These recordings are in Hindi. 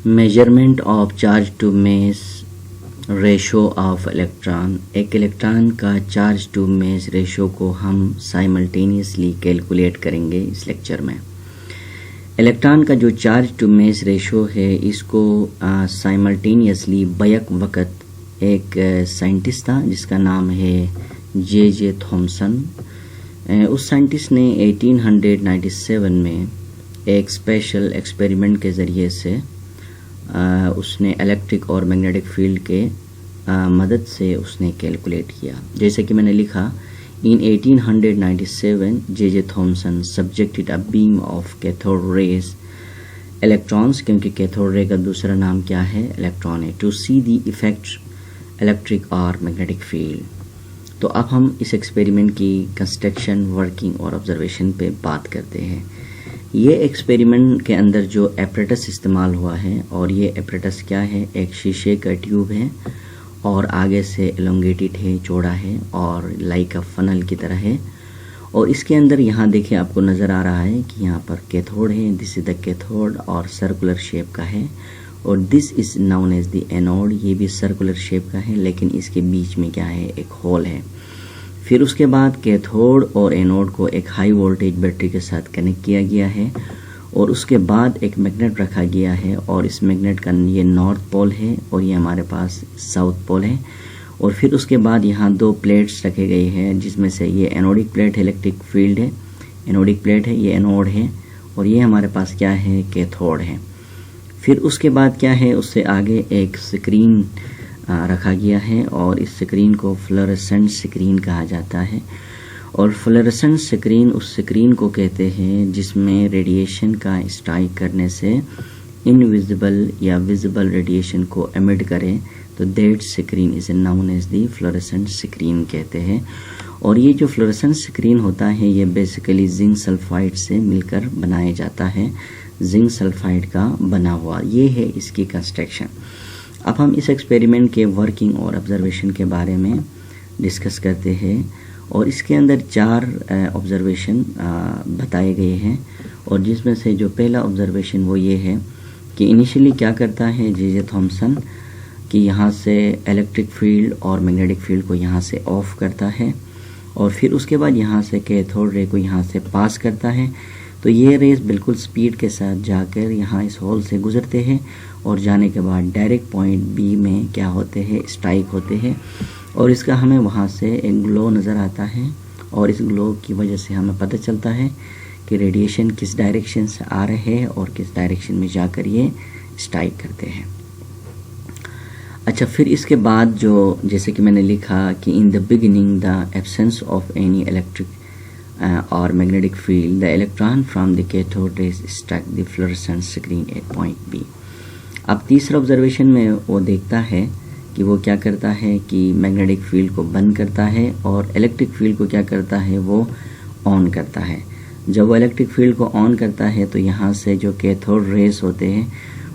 Measurement of charge to mass ratio of electron. एक इलेक्ट्रॉन का चार्ज टू मेस रेशो को हम साइमल्टेनियसली कैलकुलेट करेंगे इस लेक्चर में। इलेक्ट्रॉन का जो चार्ज टू मेस रेशो है इसको साइमल्टेनियसली बैक वक्त एक साइंटिस्ट था जिसका नाम है जे थॉमसन। उस साइंटिस्ट ने 1897 में एक स्पेशल एक्सपेरिमेंट के ज़रिए से उसने इलेक्ट्रिक और मैग्नेटिक फील्ड के मदद से उसने कैलकुलेट किया। जैसे कि मैंने लिखा, in 1897 J Thomson subjected a beam of cathode rays electrons, क्योंकि कैथोड रे का दूसरा नाम क्या है, इलेक्ट्रॉन है, to see the effect electric और मैग्नेटिक फील्ड। तो अब हम इस एक्सपेरिमेंट की कंस्ट्रक्शन, वर्किंग और ऑब्जर्वेशन पे बात करते हैं। ये एक्सपेरिमेंट के अंदर जो एपरेटस इस्तेमाल हुआ है, और ये एपरेटस क्या है, एक शीशे का ट्यूब है और आगे से एलोंगेटेड है, चौड़ा है और लाइक अ फनल की तरह है। और इसके अंदर यहाँ देखिए आपको नज़र आ रहा है कि यहाँ पर कैथोड है, दिस इज द कैथोड और सर्कुलर शेप का है, और this is known as the anode, ये भी सर्कुलर शेप का है लेकिन इसके बीच में क्या है, एक होल है। फिर उसके बाद कैथोड और एनोड को एक हाई वोल्टेज बैटरी के साथ कनेक्ट किया गया है, और उसके बाद एक मैग्नेट रखा गया है, और इस मैग्नेट का ये नॉर्थ पोल है और ये हमारे पास साउथ पोल है। और फिर उसके बाद यहाँ दो प्लेट्स रखे गए हैं, जिसमें से ये एनोडिक प्लेट है, इलेक्ट्रिक फील्ड है, एनोडिक प्लेट है, ये एनोड है, और ये हमारे पास क्या है, कैथोड है। फिर उसके बाद क्या है, उससे आगे एक स्क्रीन रखा गया है, और इस स्क्रीन को फ्लोरेसेंट स्क्रीन कहा जाता है। और फ्लोरेसेंट स्क्रीन उस स्क्रीन को कहते हैं जिसमें रेडिएशन का स्ट्राइक करने से इनविजिबल या विजिबल रेडिएशन को एमिट करे, तो that screen is known as the fluorescent screen कहते हैं। और ये जो फ्लोरेसेंट स्क्रीन होता है ये बेसिकली जिंक सल्फाइड से मिलकर बनाया जाता है, जिंक सल्फाइड का बना हुआ, ये है इसकी कंस्ट्रक्शन। अब हम इस एक्सपेरिमेंट के वर्किंग और ऑब्जर्वेशन के बारे में डिस्कस करते हैं, और इसके अंदर 4 ऑब्जर्वेशन बताए गए हैं। और जिसमें से जो पहला ऑब्जर्वेशन वो ये है कि इनिशियली क्या करता है जे थॉमसन कि यहाँ से इलेक्ट्रिक फील्ड और मैग्नेटिक फील्ड को यहाँ से ऑफ करता है, और फिर उसके बाद यहाँ से कैथोड रे को यहाँ से पास करता है। तो ये रेस बिल्कुल स्पीड के साथ जाकर यहाँ इस होल से गुजरते हैं, और जाने के बाद डायरेक्ट पॉइंट बी में क्या होते हैं, स्ट्राइक होते हैं, और इसका हमें वहाँ से एक ग्लो नज़र आता है, और इस ग्लो की वजह से हमें पता चलता है कि रेडिएशन किस डायरेक्शन से आ रहे हैं और किस डायरेक्शन में जाकर ये स्ट्राइक करते हैं। अच्छा, फिर इसके बाद जो जैसे कि मैंने लिखा कि in the beginning the absence of any electric और magnetic field the electron from the cathode rays struck the fluorescent screen at point B. अब तीसरा ऑब्जर्वेशन में वो देखता है कि वो क्या करता है कि मैग्नेटिक फील्ड को बंद करता है, और इलेक्ट्रिक फील्ड को क्या करता है, वो ऑन करता है। जब वो इलेक्ट्रिक फील्ड को ऑन करता है तो यहाँ से जो कैथोड रेस होते हैं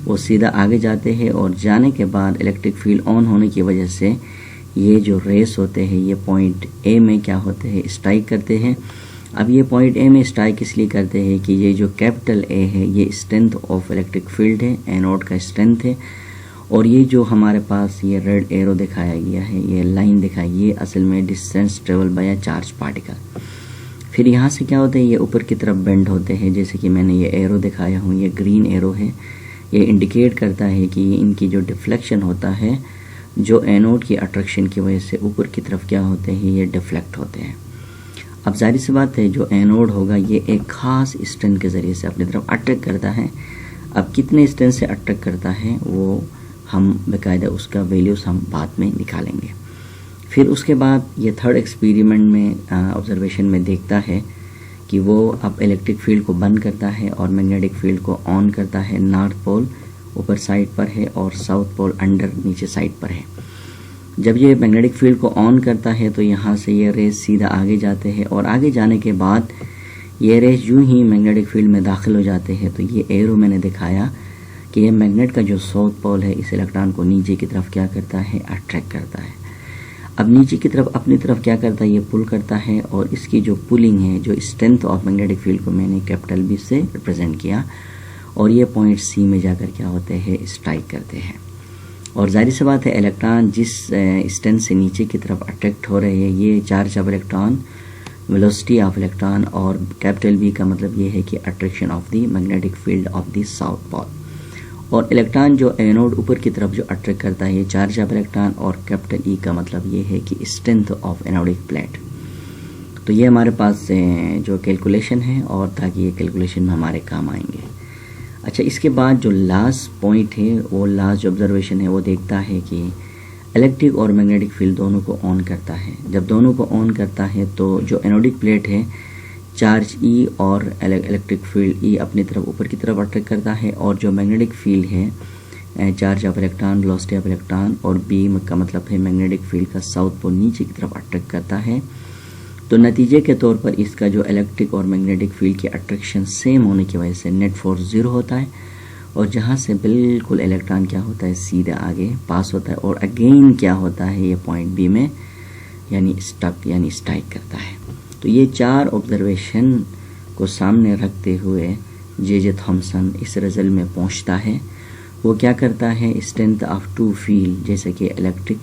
वो सीधा आगे जाते हैं, और जाने के बाद इलेक्ट्रिक फील्ड ऑन होने की वजह से ये जो रेस होते हैं ये पॉइंट ए में क्या होते हैं, स्ट्राइक करते हैं। अब ये पॉइंट ए में स्ट्राइक इसलिए करते हैं कि ये जो कैपिटल ए है ये स्ट्रेंथ ऑफ इलेक्ट्रिक फील्ड है, एनोड का स्ट्रेंथ है, और ये जो हमारे पास ये रेड एरो दिखाया गया है, ये लाइन दिखाई, ये असल में distance travel by a charge particle. फिर यहाँ से क्या होता है, ये ऊपर की तरफ बेंड होते हैं, जैसे कि मैंने ये एरो दिखाया हूँ, ये ग्रीन एरो है, ये इंडिकेट करता है कि इनकी जो डिफ्लेक्शन होता है, जो एनोड की अट्रैक्शन की वजह से ऊपर की तरफ क्या होते हैं, ये डिफ्लेक्ट होते हैं। अब जाहिर सी बात है जो एनोड होगा ये एक खास स्ट्रेंथ के ज़रिए से अपनी तरफ अट्रैक्ट करता है। अब कितने स्ट्रेंथ से अट्रैक्ट करता है वो हम बाकायदा उसका वैल्यूज़ हम बाद में निकालेंगे। फिर उसके बाद ये थर्ड एक्सपेरिमेंट में ऑब्जर्वेशन में देखता है कि वो अब इलेक्ट्रिक फील्ड को बंद करता है और मैग्नेटिक फील्ड को ऑन करता है। नॉर्थ पोल ऊपर साइड पर है और साउथ पोल अंडर नीचे साइड पर है। जब ये मैग्नेटिक फील्ड को ऑन करता है तो यहाँ से ये रेस सीधा आगे जाते हैं, और आगे जाने के बाद ये रेस यूं ही मैग्नेटिक फील्ड में दाखिल हो जाते हैं। तो ये एरो मैंने दिखाया कि ये मैग्नेट का जो साउथ पोल है इस इलेक्ट्रॉन को नीचे की तरफ क्या करता है, अट्रैक्ट करता है। अब नीचे की तरफ अपनी तरफ क्या करता है, ये पुल करता है, और इसकी जो पुलिंग है, जो स्ट्रेंथ ऑफ मैग्नेटिक फील्ड को मैंने कैपिटल बी से रिप्रेजेंट किया, और ये पॉइंट सी में जाकर क्या होते हैं, स्ट्राइक करते हैं। और जाहिर सी बात है इलेक्ट्रॉन जिस स्ट्रेंथ से नीचे की तरफ अट्रैक्ट हो रहे हैं, ये charge of electron, velocity of electron, और कैपिटल बी का मतलब ये है कि attraction of the magnetic field of the south pole. और इलेक्ट्रॉन जो एनोड ऊपर की तरफ जो अट्रैक्ट करता है, ये चार्ज ऑफ इलेक्ट्रॉन, और कैपिटल ई का मतलब ये है कि स्ट्रेंथ ऑफ एनोडिक प्लेट। तो ये हमारे पास जो कैलकुलेशन है, और ताकि ये कैलकुलेशन में हमारे काम आएंगे। अच्छा, इसके बाद जो लास्ट पॉइंट है, वो लास्ट जो ऑब्जर्वेशन है, वो देखता है कि इलेक्ट्रिक और मैग्नेटिक फील्ड दोनों को ऑन करता है। जब दोनों को ऑन करता है तो जो एनोडिक प्लेट है, चार्ज ई और इलेक्ट्रिक फील्ड ई अपनी तरफ ऊपर की तरफ अट्रैक्ट करता है, और जो मैग्नेटिक फील्ड है, charge of electron, velocity of electron, और बी का मतलब है मैग्नेटिक फील्ड का साउथ पोल नीचे की तरफ अट्रैक्ट करता है। तो नतीजे के तौर पर इसका जो इलेक्ट्रिक और मैग्नेटिक फील्ड की अट्रैक्शन सेम होने की वजह से नेट फोर्स 0 होता है, और जहाँ से बिल्कुल इलेक्ट्रॉन क्या होता है, सीधे आगे पास होता है, और अगेन क्या होता है, ये पॉइंट बी में यानी स्टक यानी स्ट्राइक करता है। तो ये 4 ऑब्जर्वेशन को सामने रखते हुए जे थॉमसन इस रिजल्ट में पहुंचता है। वो क्या करता है, स्ट्रेंथ ऑफ 2 फील्ड जैसे कि इलेक्ट्रिक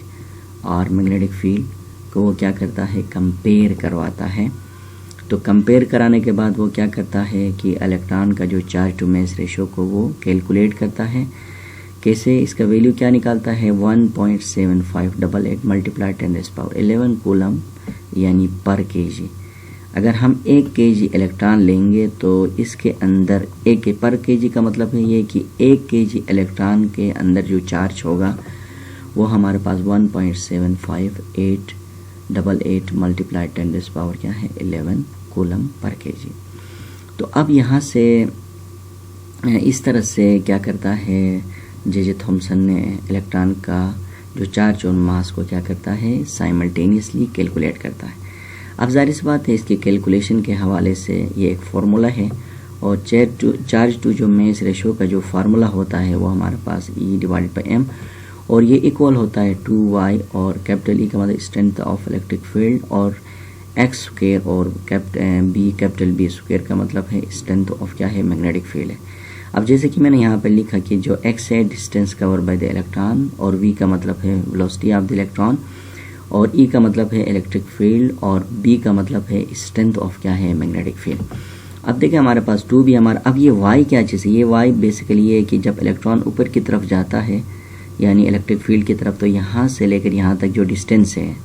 और मैग्नेटिक फील्ड को वो क्या करता है, कंपेयर करवाता है। तो कंपेयर कराने के बाद वो क्या करता है कि इलेक्ट्रॉन का जो चार्ज टू मास रेशो को वो कैलकुलेट करता है। कैसे, इसका वैल्यू क्या निकालता है, 1.7588 मल्टीप्लाई 10⁻11 कूलम यानी पर केजी। अगर हम 1 केजी इलेक्ट्रॉन लेंगे तो इसके अंदर एक पर केजी का मतलब है ये कि 1 केजी इलेक्ट्रॉन के अंदर जो चार्ज होगा वो हमारे पास 1.7588 मल्टीप्लाई 10⁻11 कूलम पर केजी। तो अब यहाँ से इस तरह से क्या करता है, जे थॉमसन ने इलेक्ट्रॉन का जो चार्ज और मास को क्या करता है, साइमल्टेनियसली कैलकुलेट करता है। अब जाहिर सी बात है इसके कैलकुलेशन के हवाले से ये एक फार्मूला है, और चार्ज टू जो मास रेशो का जो फार्मूला होता है वो हमारे पास E/m, और ये इक्वल होता है 2y, और कैपिटल ई का मतलब स्ट्रेंथ ऑफ इलेक्ट्रिक फील्ड, और एक्स स्क्वायर, और कैपिटल बी स्क्वायर का मतलब है स्ट्रेंथ ऑफ क्या है, मैग्नेटिक फील्ड है। अब जैसे कि मैंने यहाँ पर लिखा कि जो एक्स है distance cover by the electron, और वी का मतलब है वेलोसिटी ऑफ द इलेक्ट्रॉन, और ई का मतलब है इलेक्ट्रिक फील्ड, और बी का मतलब है स्ट्रेंथ ऑफ क्या है, मैग्नेटिक फील्ड। अब देखिए हमारे पास 2 भी हमारा, अब ये वाई क्या चीज़ है, ये वाई बेसिकली ये है कि जब इलेक्ट्रॉन ऊपर की तरफ जाता है यानी इलेक्ट्रिक फील्ड की तरफ, तो यहाँ से लेकर यहाँ तक जो डिस्टेंस है,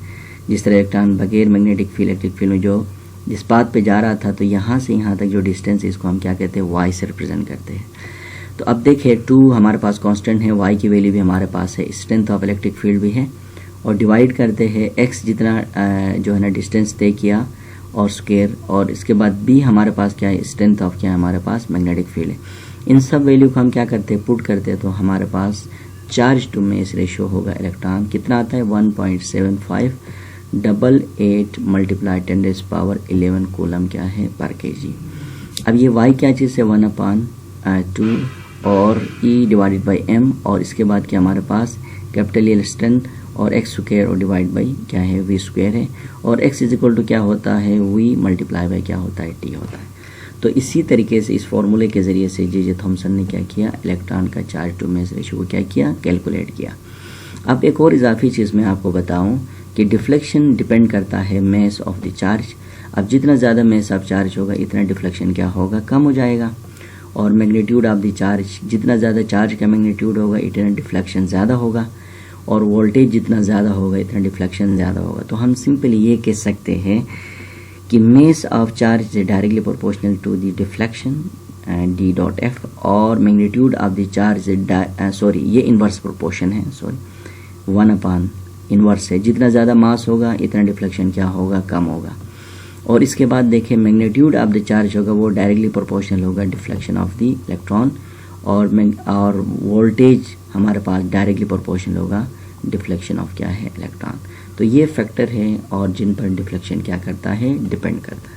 जिस तरह इलेक्ट्रॉन बगैर मैग्नेटिक फील्ड इलेक्ट्रिक फील्ड में जो जिस पाथ पे जा रहा था, तो यहाँ से यहाँ तक जो डिस्टेंस है इसको हम क्या कहते हैं, वाई से रिप्रेजेंट करते हैं। तो अब देखिए 2 हमारे पास कांस्टेंट है, वाई की वैल्यू भी हमारे पास है, स्ट्रेंथ ऑफ इलेक्ट्रिक फील्ड भी है, और डिवाइड करते हैं एक्स जितना जो है ना डिस्टेंस तय किया और स्क्वायर, और इसके बाद बी हमारे पास क्या है, स्ट्रेंथ ऑफ क्या है, हमारे पास मैग्नेटिक फील्ड है। इन सब वैल्यू को हम क्या करते हैं, पुट करते हैं, तो हमारे पास चार्ज टू मास रेशो होगा इलेक्ट्रॉन कितना आता है, 1.7588 मल्टीप्लाई 10⁻11 कूलम क्या है, पर केजी। अब ये y क्या चीज़ है, 1/2 और E/m, और इसके बाद क्या हमारे पास कैपिटल एल स्ट्रेंथ, और एक्स स्क्वायर और डिवाइड बाई क्या है, वी स्क्वायर है, और x इज इक्वल टू क्या होता है, वी मल्टीप्लाई बाई क्या होता है, टी होता है। तो इसी तरीके से इस फॉर्मूले के ज़रिए से जे थॉमसन ने क्या किया, इलेक्ट्रॉन का चार्ज टू मास रेशो को क्या किया, कैलकुलेट किया। अब एक और इजाफी चीज़ मैं आपको बताऊं कि डिफ्लेक्शन डिपेंड करता है मास ऑफ द चार्ज। अब जितना ज़्यादा मास ऑफ चार्ज होगा इतना डिफ्लेक्शन क्या होगा, कम हो जाएगा, और मैग्नीट्यूड ऑफ द चार्ज, जितना ज़्यादा चार्ज का मैग्नीट्यूड होगा इतना डिफ्लेक्शन ज़्यादा होगा, और वोल्टेज जितना ज़्यादा होगा इतना डिफ्लेक्शन ज़्यादा होगा। तो हम सिंपली ये कह सकते हैं कि mass of charge is directly proportional to the deflection d.f, और मैग्नीट्यूड ऑफ द चार्ज ये इन्वर्स प्रोपोर्शन है, 1 इन्वर्स है, जितना ज़्यादा मास होगा इतना डिफ्लेक्शन क्या होगा, कम होगा। और इसके बाद देखें मैग्नीट्यूड ऑफ द चार्ज होगा वो डायरेक्टली प्रोपोर्शनल होगा डिफ्लेक्शन ऑफ द इलेक्ट्रॉन, और वोल्टेज हमारे पास डायरेक्टली प्रोपोर्शनल होगा डिफ्लेक्शन ऑफ क्या है, इलेक्ट्रॉन। तो ये फैक्टर है और जिन पर डिफ्लेक्शन क्या करता है, डिपेंड करता है।